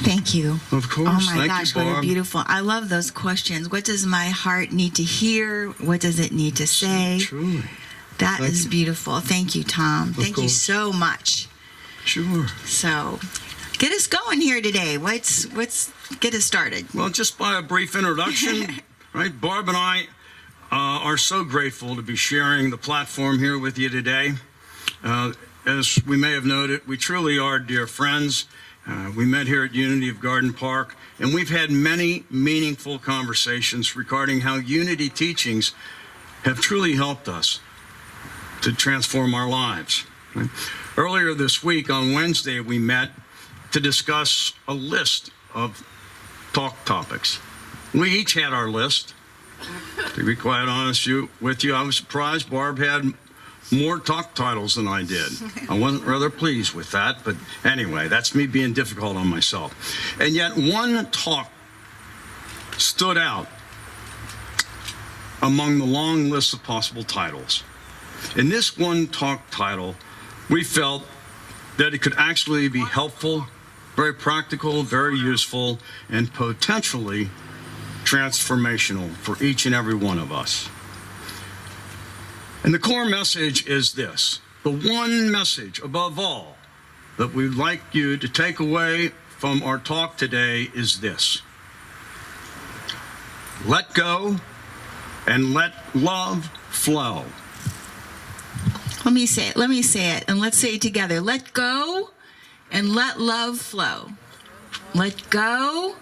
Thank you. Of course. Oh my Thank gosh, you, what a Barb. beautiful. I love those questions. What does my heart need to hear? What does it need to say? Truly. That Thank is you. beautiful. Thank you, Tom. Thank you course. so much. Sure. So, get us going here today. Let's get us started. Well, just by a brief introduction, right? Barb and I are so grateful to be sharing the platform here with you today. As we may have noted, we truly are dear friends. We met here at Unity of Garden Park, and we've had many meaningful conversations regarding how Unity teachings have truly helped us to transform our lives. Right? Earlier this week, on Wednesday, we met to discuss a list of talk topics. We each had our list. To be quite honest with you, I was surprised Barb had more talk titles than I did. I wasn't rather pleased with that, but anyway, that's me being difficult on myself. And yet one talk stood out among the long list of possible titles. In this one talk title, we felt that it could actually be helpful, very practical, very useful, and potentially transformational for each and every one of us. And the core message is this: the one message above all that we'd like you to take away from our talk today is this: let go and let love flow. Let me say it, and let's say it together. Let go and let love flow. Let go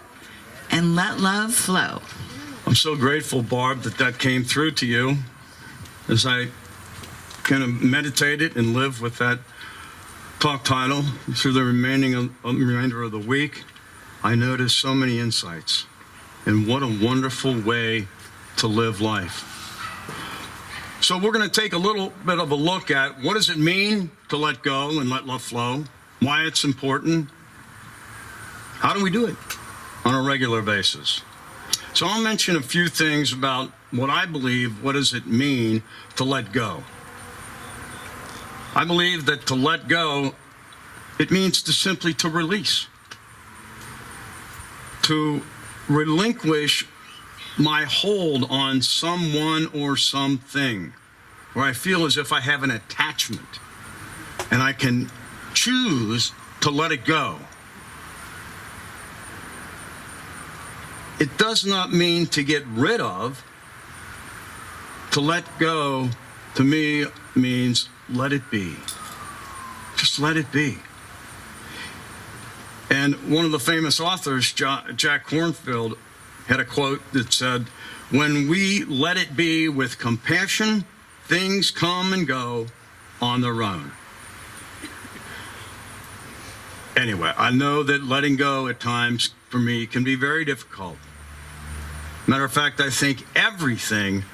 and let love flow. I'm so grateful, Barb, that came through to you. As I kind of meditated and lived with that talk title through the remainder of the week, I noticed so many insights. And what a wonderful way to live life. So we're going to take a little bit of a look at what does it mean to let go and let love flow, why it's important, how do we do it on a regular basis. So I'll mention a few things about what I believe, what does it mean to let go. I believe that to let go, it means to simply to release, to relinquish my hold on someone or something where I feel as if I have an attachment and I can choose to let it go. It does not mean to get rid of. To let go, to me, means let it be. Just let it be. And one of the famous authors, Jack Kornfield, had a quote that said, "When we let it be with compassion, things come and go on their own." Anyway, I know that letting go at times, for me, can be very difficult. Matter of fact, I think everything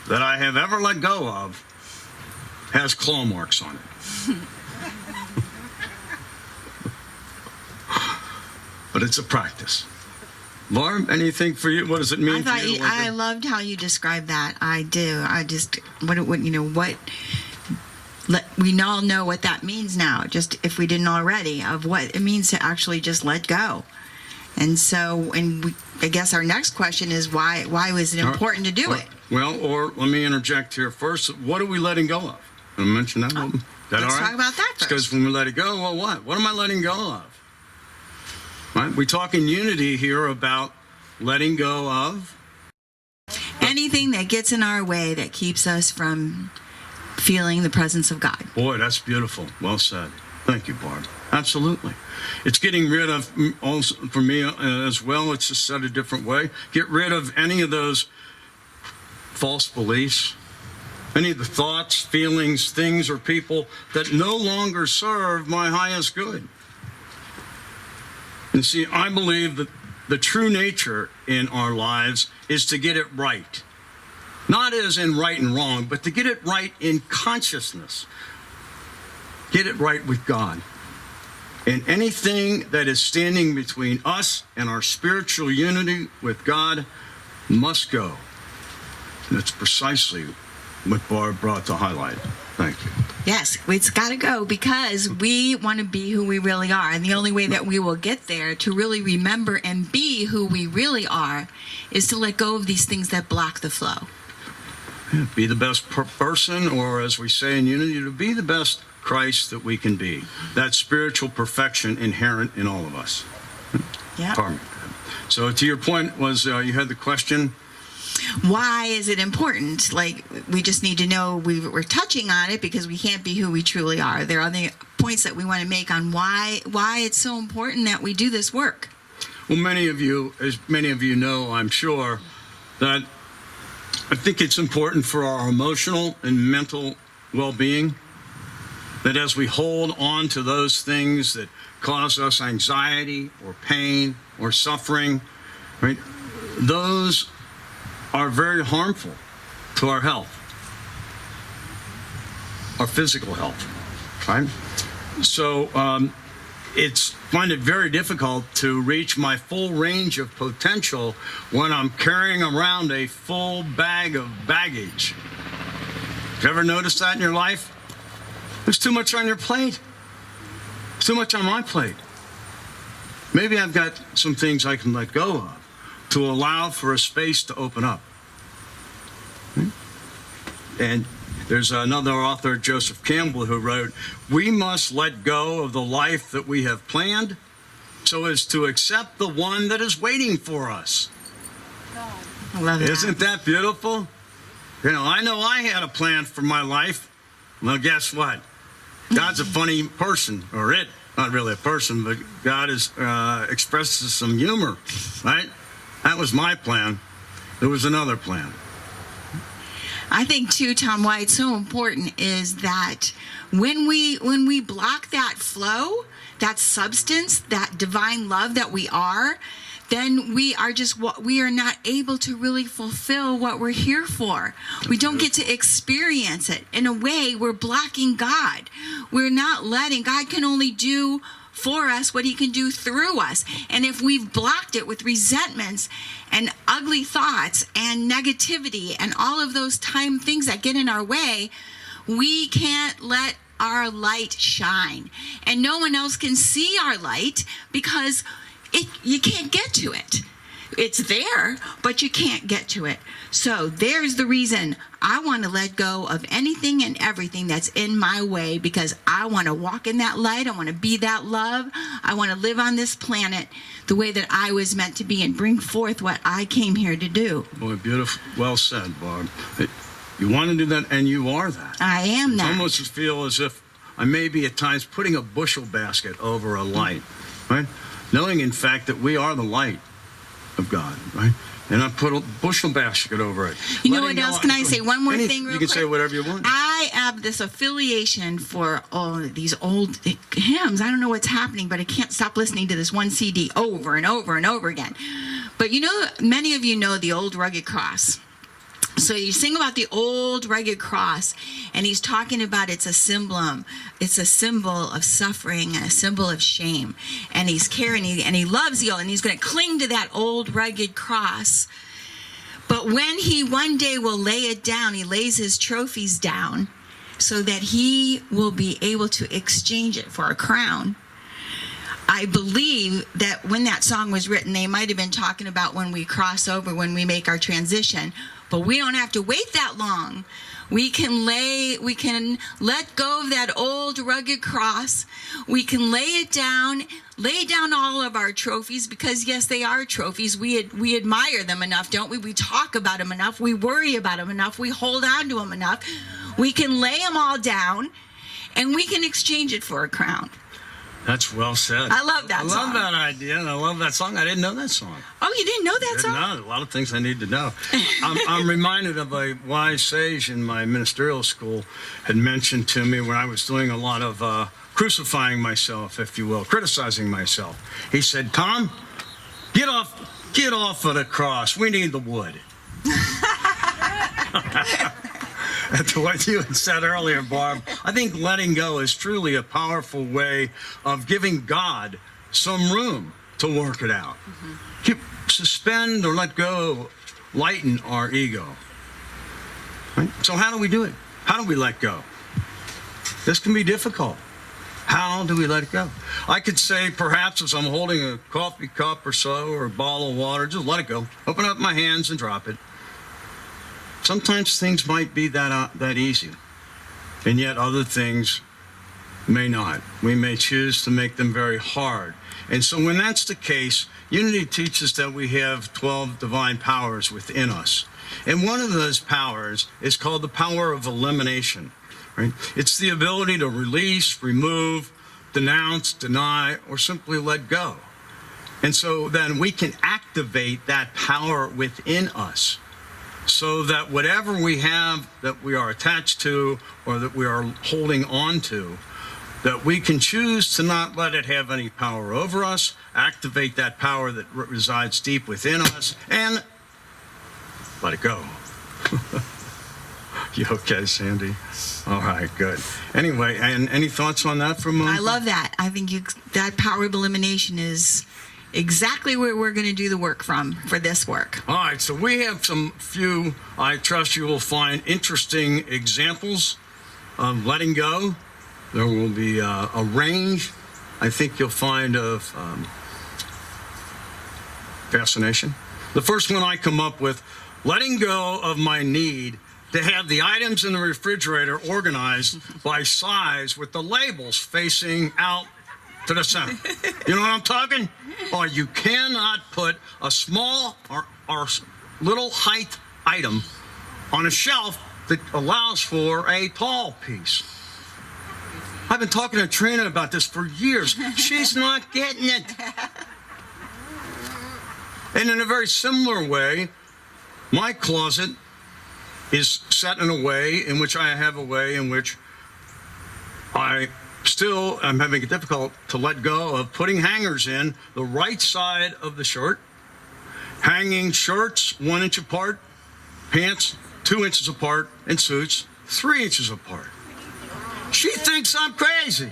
that I have ever let go of has claw marks on it. But it's a practice. Barb, anything for you? What does it mean for you? I loved how you described that. I do. I just, we all know what that means now, just if we didn't already, of what it means to actually just let go. And so, I guess our next question is why was it important to do it? Well, or let me interject here first. What are we letting go of? I mention that. Let's talk about that first. Because when we let it go, well, what? What am I letting go of? Right? We talk in Unity here about letting go of anything that gets in our way that keeps us from feeling the presence of God. Boy, that's beautiful. Well said. Thank you, Barb. Absolutely. It's getting rid of, also for me as well, it's just said a different way. Get rid of any of those false beliefs, any of the thoughts, feelings, things, or people that no longer serve my highest good. And see, I believe that the true nature in our lives is to get it right. Not as in right and wrong, but to get it right in consciousness. Get it right with God. And anything that is standing between us and our spiritual unity with God must go. And that's precisely what Barb brought to highlight. Thank you. Yes, it's got to go because we want to be who we really are. And the only way that we will get there to really remember and be who we really are is to let go of these things that block the flow. Yeah, be the best person, or as we say in Unity, to be the best Christ that we can be. That spiritual perfection inherent in all of us. Yeah. Pardon me. So to your point was you had the question. Why is it important? Like, we just need to know we're touching on it because we can't be who we truly are. There are other points that we want to make on why it's so important that we do this work. Well, as many of you know, I'm sure, that I think it's important for our emotional and mental well-being that as we hold on to those things that cause us anxiety or pain or suffering, right, those are very harmful to our health, our physical health, right? So find it very difficult to reach my full range of potential when I'm carrying around a full bag of baggage. Have you ever noticed that in your life? There's too much on your plate. There's too much on my plate. Maybe I've got some things I can let go of to allow for a space to open up. And there's another author, Joseph Campbell, who wrote, "We must let go of the life that we have planned so as to accept the one that is waiting for us." I love that. Isn't that beautiful? I know I had a plan for my life. Well, guess what? God's a funny person, or not really a person, but God expresses some humor, right? That was my plan. There was another plan. I think too, Tom, why it's so important is that when we block that flow, that substance, that divine love that we are, then we are not able to really fulfill what we're here for. We don't get to experience it. In a way, we're blocking God. We're not letting God can only do for us what he can do through us. And if we've blocked it with resentments and ugly thoughts and negativity and all of those things that get in our way, we can't let our light shine. And no one else can see our light because you can't get to it. It's there, but you can't get to it. So there's the reason I want to let go of anything and everything that's in my way, because I want to walk in that light. I want to be that love. I want to live on this planet the way that I was meant to be and bring forth what I came here to do. Boy, beautiful. Well said, Barb. You want to do that, and you are that. I am that. I almost feel as if I may be at times putting a bushel basket over a light, right? Knowing, in fact, that we are the light of God, right? And I put a bushel basket over it. You know what else? Can I say one more thing real quick? You can say whatever you want. I have this affiliation for all these old hymns. I don't know what's happening, but I can't stop listening to this one CD over and over and over again. But many of you know the old rugged cross. So you sing about the old rugged cross, and he's talking about it's a symbol of suffering and a symbol of shame. And he's carrying, and he loves the old, and he's going to cling to that old rugged cross. But when he one day will lay it down, he lays his trophies down so that he will be able to exchange it for a crown. I believe that when that song was written, they might have been talking about when we cross over, when we make our transition. But we don't have to wait that long. We can let go of that old rugged cross. We can lay down all of our trophies, because yes, they are trophies. We admire them enough, don't we? We talk about them enough. We worry about them enough. We hold on to them enough. We can lay them all down, and we can exchange it for a crown. That's well said. I love that song. I love that idea, and I love that song. I didn't know that song. Oh, you didn't know that song? No, a lot of things I need to know. I'm reminded of a wise sage in my ministerial school had mentioned to me when I was doing a lot of crucifying myself, if you will, criticizing myself. He said, "Tom, get off of the cross. We need the wood." To what you had said earlier, Barb, I think letting go is truly a powerful way of giving God some room to work it out. Mm-hmm. Suspend or let go, lighten our ego. Right? So how do we do it? How do we let go? This can be difficult. How do we let it go? I could say perhaps as I'm holding a coffee cup or so, or a bottle of water, just let it go. Open up my hands and drop it. Sometimes things might be that easy, and yet other things may not. We may choose to make them very hard. And so when that's the case, Unity teaches that we have 12 divine powers within us. And one of those powers is called the power of elimination. Right? It's the ability to release, remove, denounce, deny, or simply let go. And so then we can activate that power within us so that whatever we have that we are attached to or that we are holding on to, that we can choose to not let it have any power over us, activate that power that resides deep within us, and let it go. You okay, Sandy? All right, good. Anyway, and any thoughts on that from I love that. I think that power of elimination is exactly where we're going to do the work for this work. All right, so we have some few, I trust you will find interesting examples of letting go. There will be a range, I think you'll find, of fascination. The first one I come up with, letting go of my need to have the items in the refrigerator organized by size with the labels facing out to the center. You know what I'm talking? Or you cannot put a small or little height item on a shelf that allows for a tall piece. I've been talking to Trina about this for years. She's not getting it. And in a very similar way, my closet is set in a way in which I have a way in which I still am having it difficult to let go of putting hangers in the right side of the shirt, hanging shirts 1 inch apart, pants 2 inches apart, and suits 3 inches apart. She thinks I'm crazy.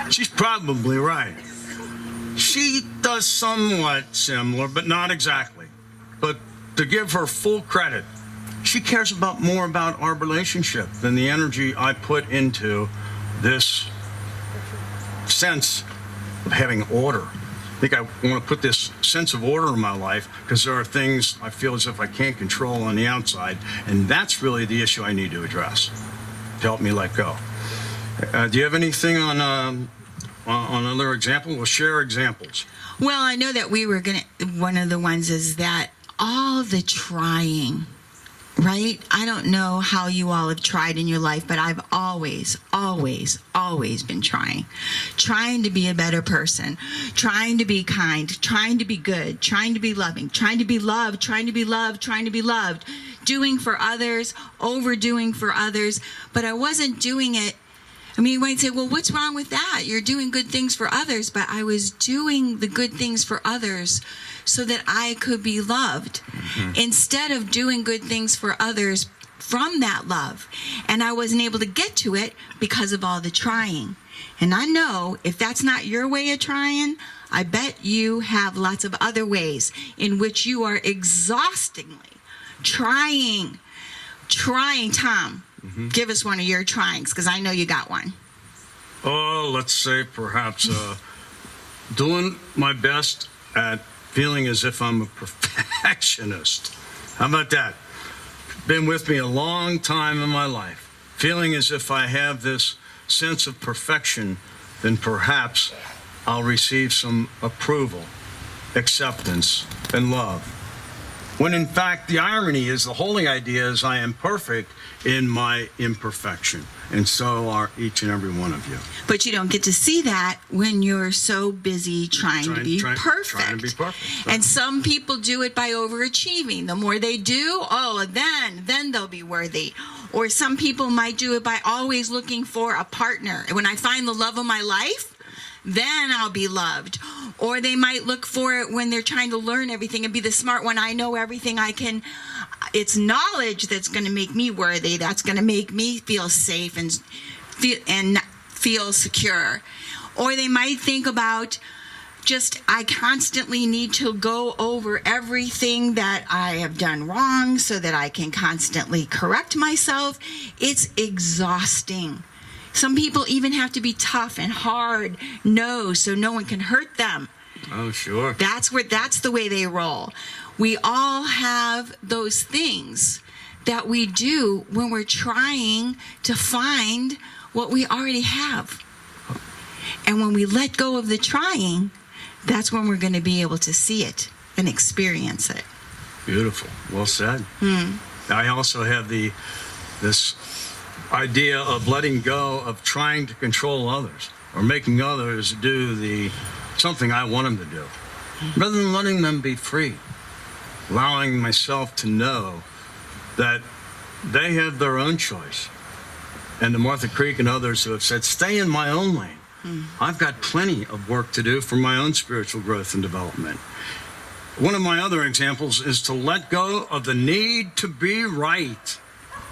She's probably right. She does somewhat similar, but not exactly. But to give her full credit, she cares more about our relationship than the energy I put into this sense of having order. I think I want to put this sense of order in my life because there are things I feel as if I can't control on the outside, and that's really the issue I need to address to help me let go. Do you have anything on another example? We'll share examples. Well, I know that we were one of the ones is that all the trying, right? I don't know how you all have tried in your life, but I've always been trying to be a better person, trying to be kind, trying to be good, trying to be loving, trying to be loved, trying to be loved, trying to be loved, doing for others, overdoing for others, but I wasn't doing it. I mean, you might say, well, what's wrong with that? You're doing good things for others, but I was doing the good things for others so that I could be loved instead of doing good things for others from that love. And I wasn't able to get to it because of all the trying. And I know if that's not your way of trying, I bet you have lots of other ways in which you are exhaustingly trying. Tom, give us one of your tryings, because I know you got one. Oh, let's say perhaps doing my best at feeling as if I'm a perfectionist. How about that? Been with me a long time in my life. Feeling as if I have this sense of perfection, then perhaps I'll receive some approval, acceptance, and love. When in fact, the irony is, the holy idea is I am perfect in my imperfection. And so are each and every one of you. But you don't get to see that when you're so busy trying to be perfect. Trying to be perfect. And some people do it by overachieving. The more they do, then they'll be worthy. Or some people might do it by always looking for a partner. When I find the love of my life, then I'll be loved. Or they might look for it when they're trying to learn everything and be the smart one. I know everything I can. It's knowledge that's going to make me worthy. That's going to make me feel safe and feel secure. Or they might think about I constantly need to go over everything that I have done wrong so that I can constantly correct myself. It's exhausting. Some people even have to be tough and hard nosed so no one can hurt them. Oh, sure. That's the way they roll. We all have those things that we do when we're trying to find what we already have. And when we let go of the trying, that's when we're going to be able to see it and experience it. Beautiful. Well said. I also have this idea of letting go of trying to control others or making others do something I want them to do, rather than letting them be free, allowing myself to know that they have their own choice. And to Martha Creek and others who have said, stay in my own lane. I've got plenty of work to do for my own spiritual growth and development. One of my other examples is to let go of the need to be right.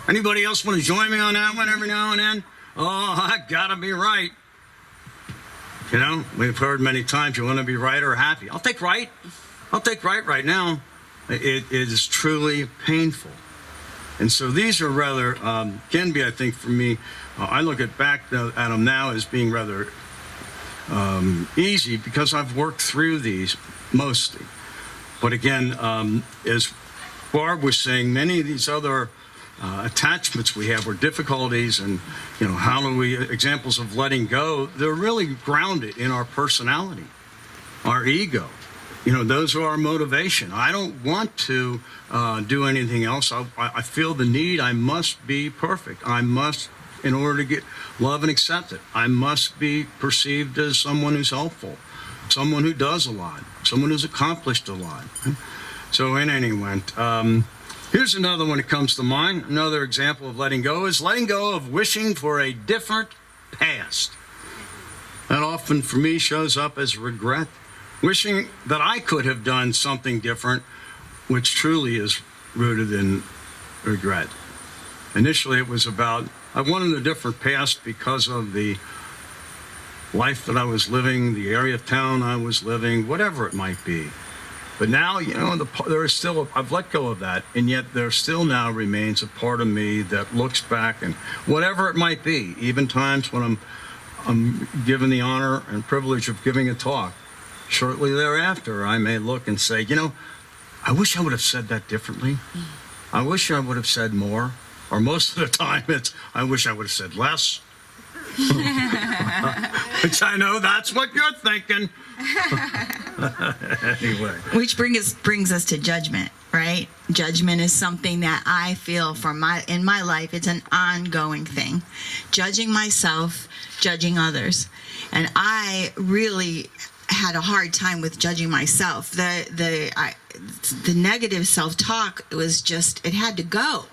Anybody else want to join me on that one every now and then? Oh, I gotta be right. You know, we've heard many times, you want to be right or happy. I'll take right. I'll take right now. It is truly painful. And so these are rather, can be, I think, for me, I look back at them now as being rather easy because I've worked through these mostly. But again, as Barb was saying, many of these other attachments we have or difficulties and, how do we, examples of letting go, they're really grounded in our personality, our ego. Those are our motivation. I don't want to do anything else. I feel the need. I must be perfect. I must, in order to get love and accepted, I must be perceived as someone who's helpful, someone who does a lot, someone who's accomplished a lot. So in any event, here's another one that comes to mind. Another example of letting go is letting go of wishing for a different past. That often for me shows up as regret. Wishing that I could have done something different, which truly is rooted in regret. Initially, it was about, I wanted a different past because of the life that I was living, the area of town I was living, whatever it might be. But now, there is still, I've let go of that, and yet there still now remains a part of me that looks back and whatever it might be, even times when I'm given the honor and privilege of giving a talk. Shortly thereafter, I may look and say, I wish I would have said that differently. I wish I would have said more. Or most of the time, it's, I wish I would have said less. Which I know that's what you're thinking. Anyway. Which brings us to judgment, right? Judgment is something that I feel in my life, it's an ongoing thing. Judging myself, judging others. And I really had a hard time with judging myself. The negative self-talk was just, it had to go.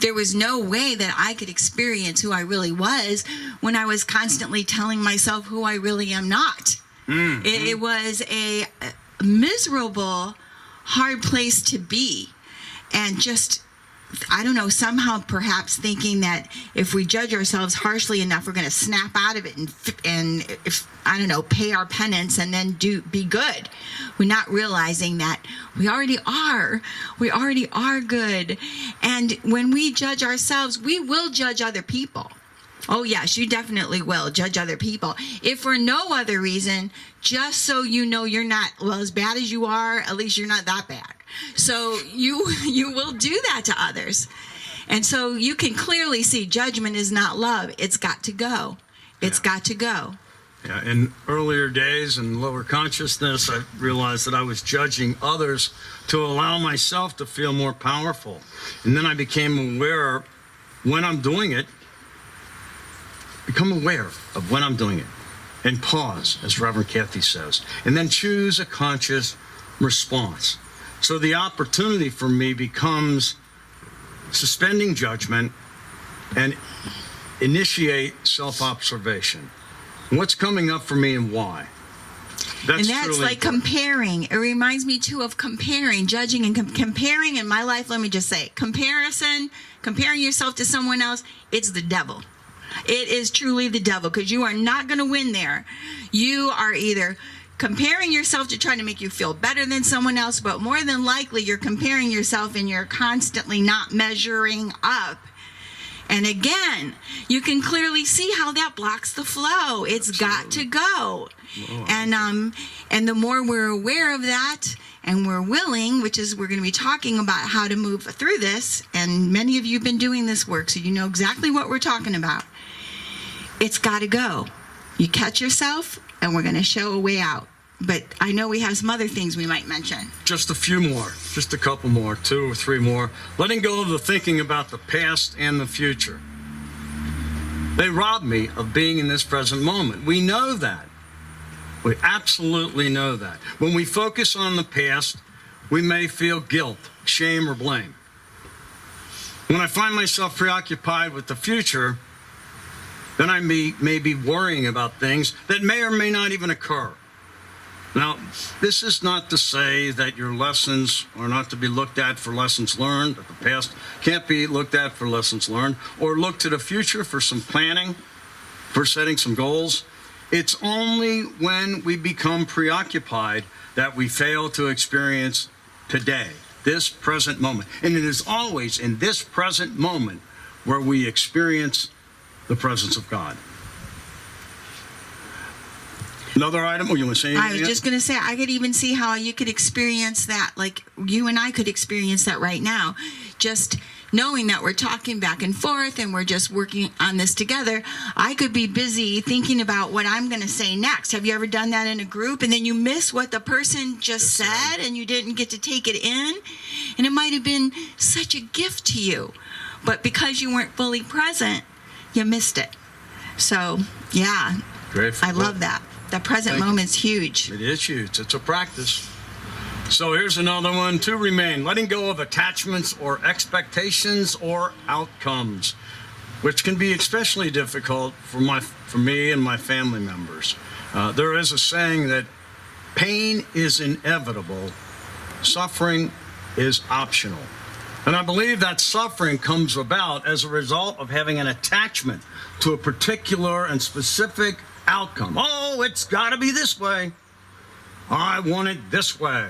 There was no way that I could experience who I really was when I was constantly telling myself who I really am not. Mm-hmm. It was a miserable, hard place to be. And just, I don't know, somehow perhaps thinking that if we judge ourselves harshly enough, we're going to snap out of it and if, I don't know, pay our penance and then be good. We're not realizing that we already are good. And when we judge ourselves, we will judge other people. Oh yes, you definitely will judge other people. If for no other reason, just so you know you're not, well, as bad as you are, at least you're not that bad. So you will do that to others. And so you can clearly see judgment is not love. It's got to go. It's got to go. Yeah, in earlier days and lower consciousness, I realized that I was judging others to allow myself to feel more powerful. And then I became aware when I'm doing it, become aware of when I'm doing it and pause, as Reverend Kathy says, and then choose a conscious response. So the opportunity for me becomes suspending judgment and initiate self-observation. What's coming up for me and why? That's like comparing. It reminds me too of comparing, judging and comparing in my life. Let me just say, comparing yourself to someone else, it's the devil. It is truly the devil because you are not going to win there. You are either comparing yourself to try to make you feel better than someone else, but more than likely you're comparing yourself and you're constantly not measuring up. And again, you can clearly see how that blocks the flow. It's got to go. And the more we're aware of that and we're willing, which is we're going to be talking about how to move through this, and many of you have been doing this work, so you know exactly what we're talking about. It's got to go. You catch yourself, and we're going to show a way out. But I know we have some other things we might mention. Just a few more, just a couple more, 2 or 3 more. Letting go of the thinking about the past and the future. They rob me of being in this present moment. We know that. We absolutely know that. When we focus on the past, we may feel guilt, shame, or blame. When I find myself preoccupied with the future, then I may be worrying about things that may or may not even occur. Now, this is not to say that your lessons are not to be looked at for lessons learned, that the past can't be looked at for lessons learned, or look to the future for some planning, for setting some goals. It's only when we become preoccupied that we fail to experience today, this present moment. And it is always in this present moment where we experience the presence of God. Another item? Oh, you want to say anything? I was just going to say, I could even see how you could experience that, like you and I could experience that right now. Just knowing that we're talking back and forth and we're just working on this together, I could be busy thinking about what I'm going to say next. Have you ever done that in a group? And then you miss what the person just said and you didn't get to take it in? And it might have been such a gift to you. But because you weren't fully present, you missed it. So, yeah, Grateful. I love that. The present moment's huge. It is huge. It's a practice. So here's another one. To remain, letting go of attachments or expectations or outcomes, which can be especially difficult for me and my family members. There is a saying that pain is inevitable, suffering is optional. And I believe that suffering comes about as a result of having an attachment to a particular and specific outcome. Oh, it's got to be this way. I want it this way.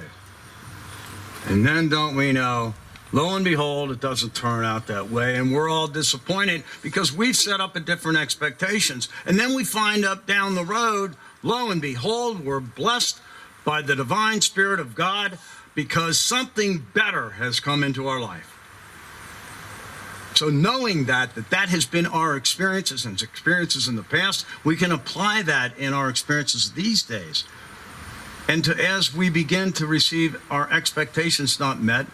And then don't we know, lo and behold, it doesn't turn out that way. And we're all disappointed because we've set up a different expectations. And then we find up down the road, lo and behold, we're blessed by the divine Spirit of God because something better has come into our life. So knowing that has been our experiences and experiences in the past, we can apply that in our experiences these days. And as we begin to receive our expectations not met,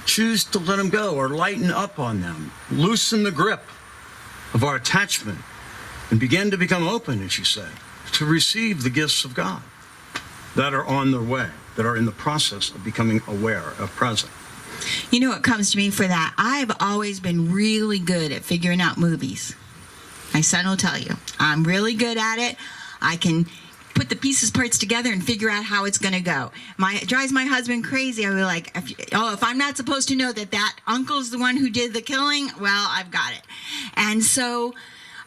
choose to let them go or lighten up on them. Loosen the grip of our attachment and begin to become open, as you say, to receive the gifts of God that are on their way, that are in the process of becoming aware of present. You know what comes to me for that? I've always been really good at figuring out movies. My son will tell you. I'm really good at it. I can put the parts together and figure out how it's going to go. It drives my husband crazy. I'll be like, if I'm not supposed to know that uncle's the one who did the killing, well, I've got it. And so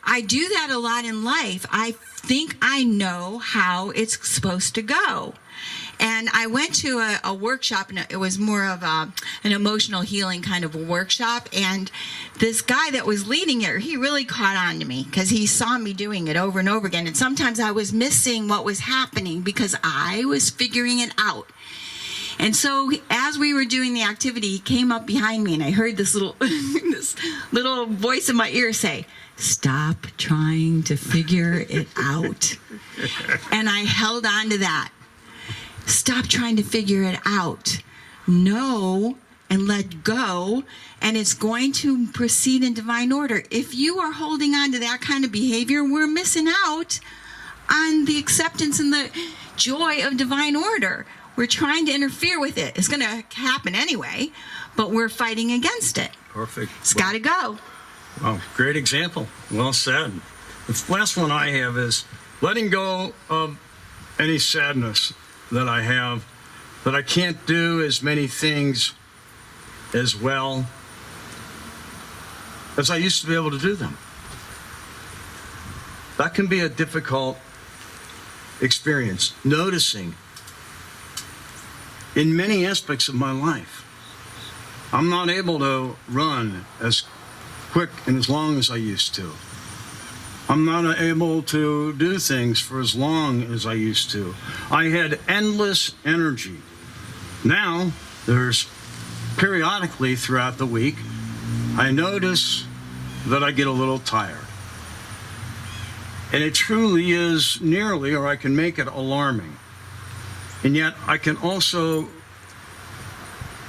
I do that a lot in life. I think I know how it's supposed to go. And I went to a workshop, and it was more of an emotional healing kind of a workshop. And this guy that was leading it, he really caught on to me because he saw me doing it over and over again. And sometimes I was missing what was happening because I was figuring it out. And so as we were doing the activity, he came up behind me, and I heard this little, this little voice in my ear say, "Stop trying to figure it out." And I held on to that. Stop trying to figure it out. Know and let go, and it's going to proceed in divine order. If you are holding on to that kind of behavior, we're missing out on the acceptance and the joy of divine order. We're trying to interfere with it. It's going to happen anyway, but we're fighting against it. Perfect. It's got to go. Well, great example. Well said. The last one I have is letting go of any sadness that I have, that I can't do as many things as well as I used to be able to do them. That can be a difficult experience, noticing in many aspects of my life, I'm not able to run as quick and as long as I used to. I'm not able to do things for as long as I used to. I had endless energy. Now, there's periodically throughout the week, I notice that I get a little tired. And it truly is nearly, or I can make it alarming. And yet, I can also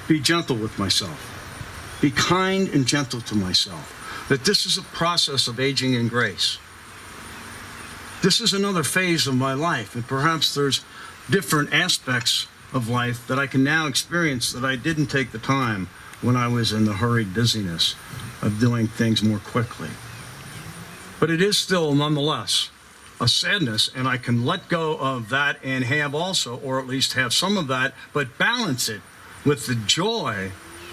be gentle with myself. Be kind and gentle to myself. That this is a process of aging in grace. This is another phase of my life, and perhaps there's different aspects of life that I can now experience that I didn't take the time when I was in the hurried busyness of doing things more quickly. But it is still, nonetheless, a sadness, and I can let go of that and have also, or at least have some of that, but balance it with the joy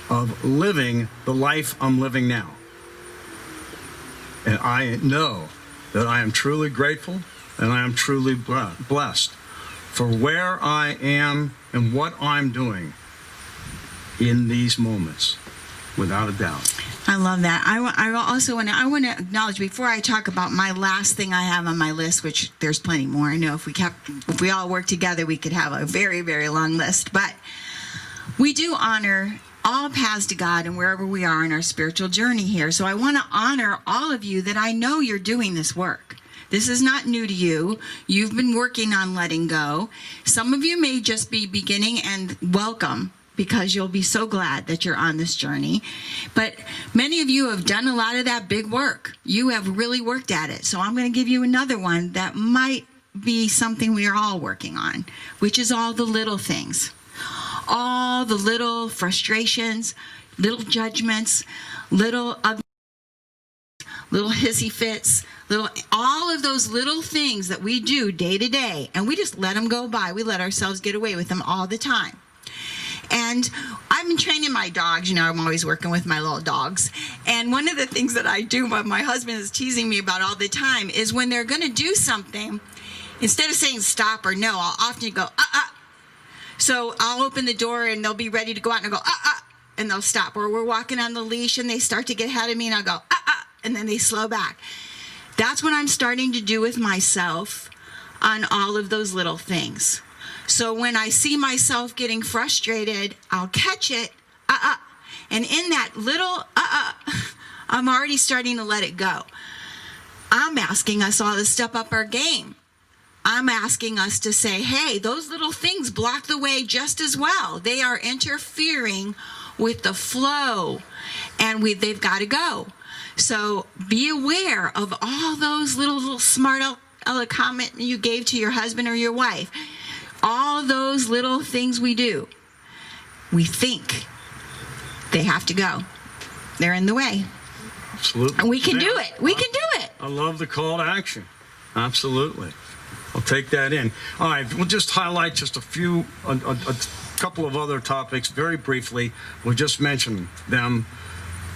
of living the life I'm living now. And I know that I am truly grateful and I am truly blessed for where I am and what I'm doing in these moments, without a doubt. I love that. I also want to acknowledge, before I talk about my last thing I have on my list, which there's plenty more. I know if we all work together, we could have a very, very long list. But we do honor all paths to God and wherever we are in our spiritual journey here. So I want to honor all of you that I know you're doing this work. This is not new to you. You've been working on letting go. Some of you may just be beginning, and welcome, because you'll be so glad that you're on this journey. But many of you have done a lot of that big work. You have really worked at it. So I'm going to give you another one that might be something we are all working on, which is all the little things. All the little frustrations, little judgments, little hissy fits, all of those little things that we do day to day, and we just let them go by. We let ourselves get away with them all the time. And I've been training my dogs. I'm always working with my little dogs. And one of the things that I do, what my husband is teasing me about all the time, is when they're going to do something, instead of saying stop or no, I'll often go, So I'll open the door and they'll be ready to go out, and I'll go, and they'll stop. Or we're walking on the leash and they start to get ahead of me, and I'll go, and then they slow back. That's what I'm starting to do with myself on all of those little things. So when I see myself getting frustrated, I'll catch it, and in that little I'm already starting to let it go. I'm asking us all to step up our game. I'm asking us to say, hey, those little things block the way just as well. They are interfering with the flow, and they've got to go. So be aware of all those little smart aleck comment you gave to your husband or your wife. All those little things we do, we think they have to go. They're in the way. Absolutely. And we can do it. We can do it. I love the call to action. Absolutely. I'll take that in. All right, we'll just highlight just a couple of other topics very briefly. We'll just mention them,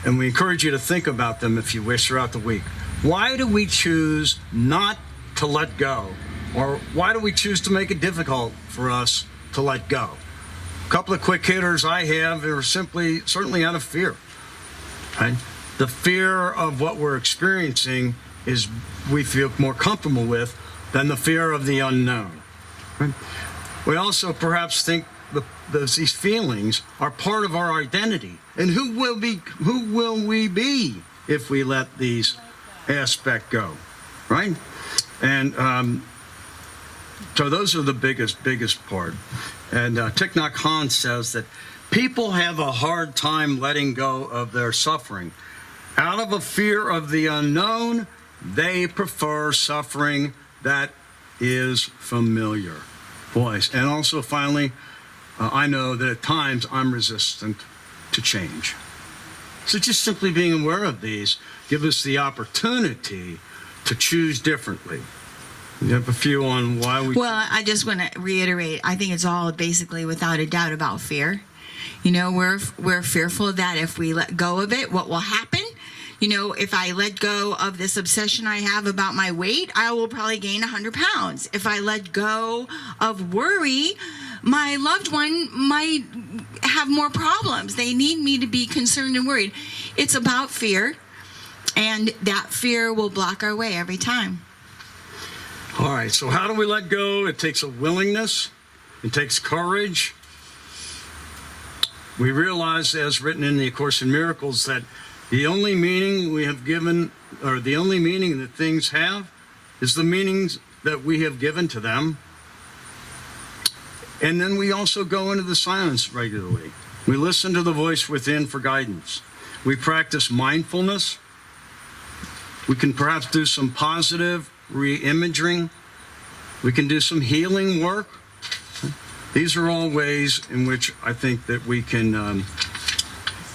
and we encourage you to think about them if you wish throughout the week. Why do we choose not to let go? Or why do we choose to make it difficult for us to let go? A couple of quick hitters I have are certainly out of fear. Right? The fear of what we're experiencing is we feel more comfortable with than the fear of the unknown. Right? We also perhaps think these feelings are part of our identity. And who will we be if we let these aspects go, right? And so those are the biggest part. And Thich Nhat Hanh says that people have a hard time letting go of their suffering. Out of a fear of the unknown, they prefer suffering that is familiar. Boys. And also finally, I know that at times I'm resistant to change. So just simply being aware of these give us the opportunity to choose differently. You have a few on why we... Well, I just want to reiterate, I think it's all basically without a doubt about fear. We're fearful that if we let go of it, what will happen? If I let go of this obsession I have about my weight, I will probably gain 100 pounds. If I let go of worry, my loved one might have more problems. They need me to be concerned and worried. It's about fear. And that fear will block our way every time. All right, so how do we let go? It takes a willingness. It takes courage. We realize, as written in the A Course in Miracles, that the only meaning we have given, or the only meaning that things have, is the meanings that we have given to them. And then we also go into the silence regularly. We listen to the voice within for guidance. We practice mindfulness. We can perhaps do some positive re-imaging. We can do some healing work. These are all ways in which I think that we can,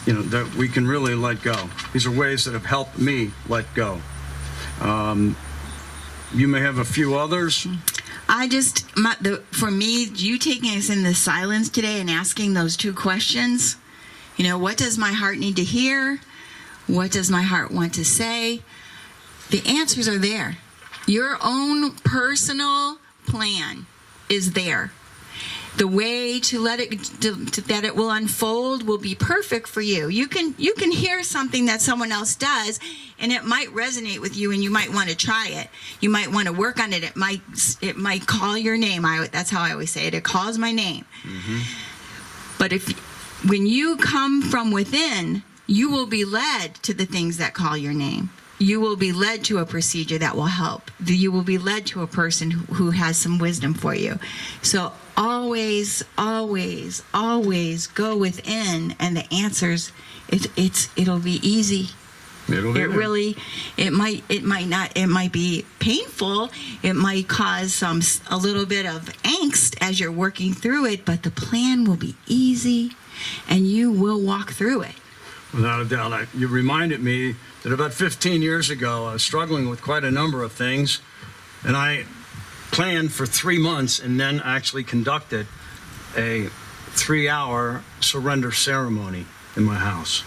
that we can really let go. These are ways that have helped me let go. You may have a few others. For me, you taking us in the silence today and asking those two questions, what does my heart need to hear? What does my heart want to say? The answers are there. Your own personal plan is there. The way to let it, that it will unfold will be perfect for you. You can hear something that someone else does, and it might resonate with you, and you might want to try it. You might want to work on it. It might call your name. That's how I always say it. It calls my name. Mm-hmm. But when you come from within, you will be led to the things that call your name. You will be led to a procedure that will help. You will be led to a person who has some wisdom for you. So always, always, always go within, and the answers, it'll be easy. It might be painful. It might cause a little bit of angst as you're working through it, but the plan will be easy, and you will walk through it. Without a doubt. You reminded me that about 15 years ago, I was struggling with quite a number of things, and I planned for 3 months and then actually conducted a 3-hour surrender ceremony in my house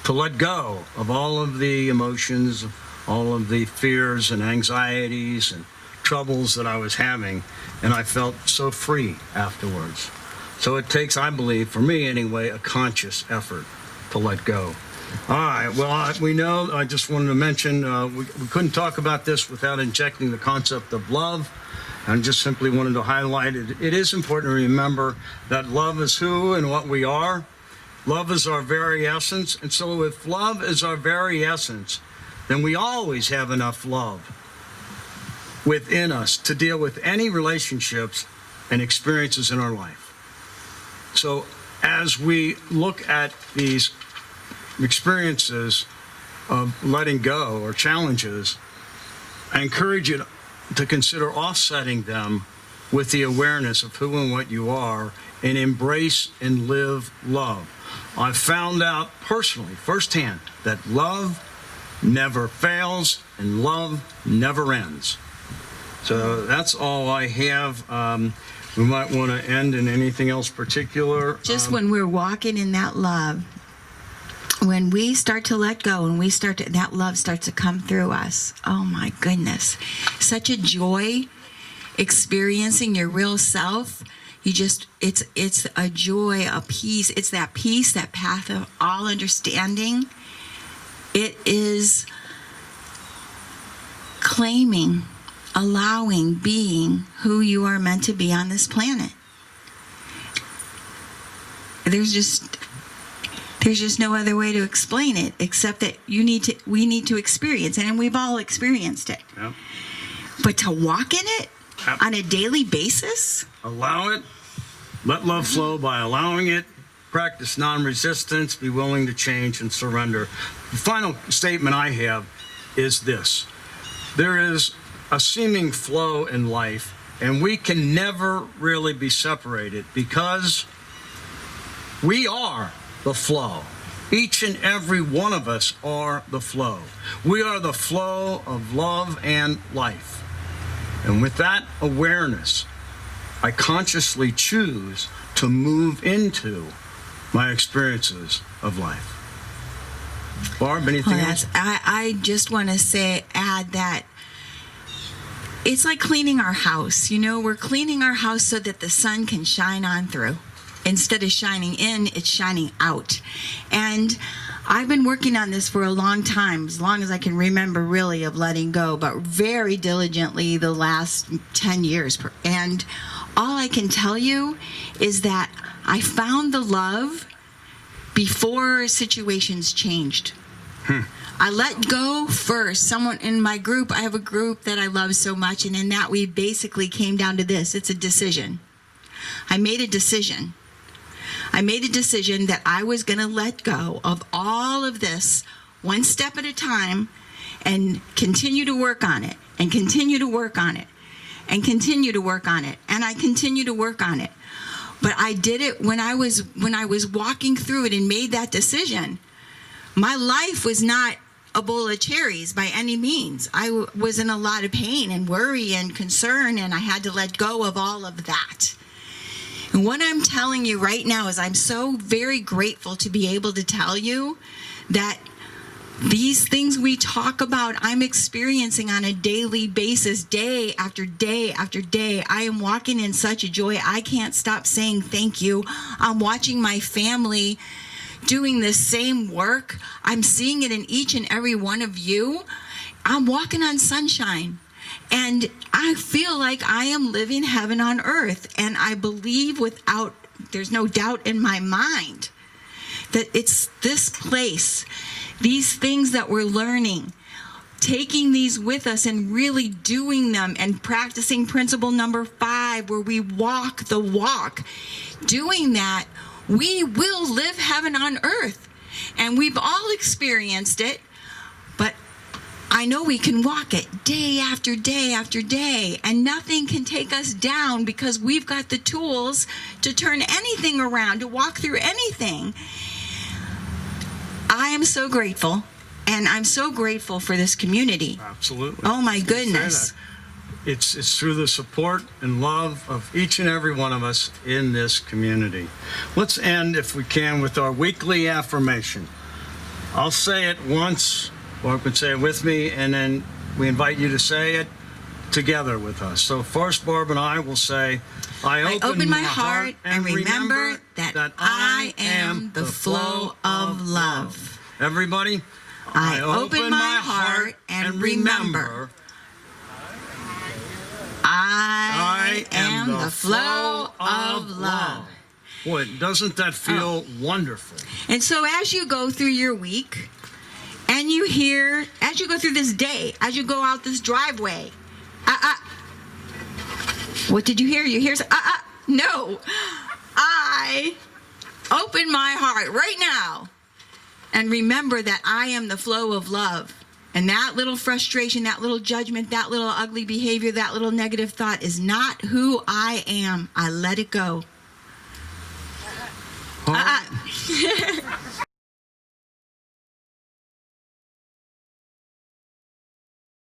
to let go of all of the emotions, all of the fears and anxieties and troubles that I was having, and I felt so free afterwards. So it takes, I believe, for me anyway, a conscious effort to let go. All right, well, we know, I just wanted to mention, we couldn't talk about this without injecting the concept of love. I just simply wanted to highlight it. It is important to remember that love is who and what we are. Love is our very essence. And so if love is our very essence, then we always have enough love within us to deal with any relationships and experiences in our life. So as we look at these experiences of letting go or challenges, I encourage you to consider offsetting them with the awareness of who and what you are, and embrace and live love. I've found out personally, firsthand, that love never fails and love never ends. So that's all I have. We might want to end in anything else particular. Just when we're walking in that love, when we start to let go and that love starts to come through us, oh my goodness, such a joy experiencing your real self. It's a joy, a peace. It's that peace, that path of all understanding. It is claiming, allowing, being who you are meant to be on this planet. There's just no other way to explain it except that we need to experience it, and we've all experienced it. Yep. But to walk in it on a daily basis, allow it, let love flow by allowing it, practice non-resistance, be willing to change and surrender. The final statement I have is this: there is a seeming flow in life, and we can never really be separated because we are the flow. Each and every one of us are the flow. We are the flow of love and life. And with that awareness, I consciously choose to move into my experiences of life. Barb, anything else? I just want to add that it's like cleaning our house. We're cleaning our house so that the sun can shine on through. Instead of shining in, it's shining out. And I've been working on this for a long time, as long as I can remember, really, of letting go, but very diligently the last 10 years. And all I can tell you is that I found the love before situations changed. I let go first. Someone in my group, I have a group that I love so much, and in that we basically came down to this. It's a decision. I made a decision. I made a decision that I was going to let go of all of this one step at a time and continue to work on it and continue to work on it and continue to work on it. And I continue to work on it. But I did it when I was walking through it and made that decision. My life was not a bowl of cherries by any means. I was in a lot of pain and worry and concern, and I had to let go of all of that. And what I'm telling you right now is I'm so very grateful to be able to tell you that these things we talk about, I'm experiencing on a daily basis, day after day after day. I am walking in such a joy. I can't stop saying thank you. I'm watching my family doing the same work. I'm seeing it in each and every one of you. I'm walking on sunshine. And I feel like I am living heaven on earth. And I believe there's no doubt in my mind that it's this place, these things that we're learning, taking these with us and really doing them and practicing principle number 5, where we walk the walk. Doing that, we will live heaven on earth. And we've all experienced it, but I know we can walk it day after day after day, and nothing can take us down because we've got the tools to turn anything around, to walk through anything. I am so grateful, and I'm so grateful for this community. Absolutely. Oh my goodness. It's through the support and love of each and every one of us in this community. Let's end, if we can, with our weekly affirmation. I'll say it once, Barb can say it with me, and then we invite you to say it together with us. So first, Barb and I will say, I open my heart and remember that I am the flow of love. Everybody, I open my heart and remember I am the flow of love. Boy, doesn't that feel wonderful? And so as you go through your week, and as you go through this day, as you go out this driveway, what did you hear? You hear, no. I open my heart right now and remember that I am the flow of love. And that little frustration, that little judgment, that little ugly behavior, that little negative thought is not who I am. I let it go.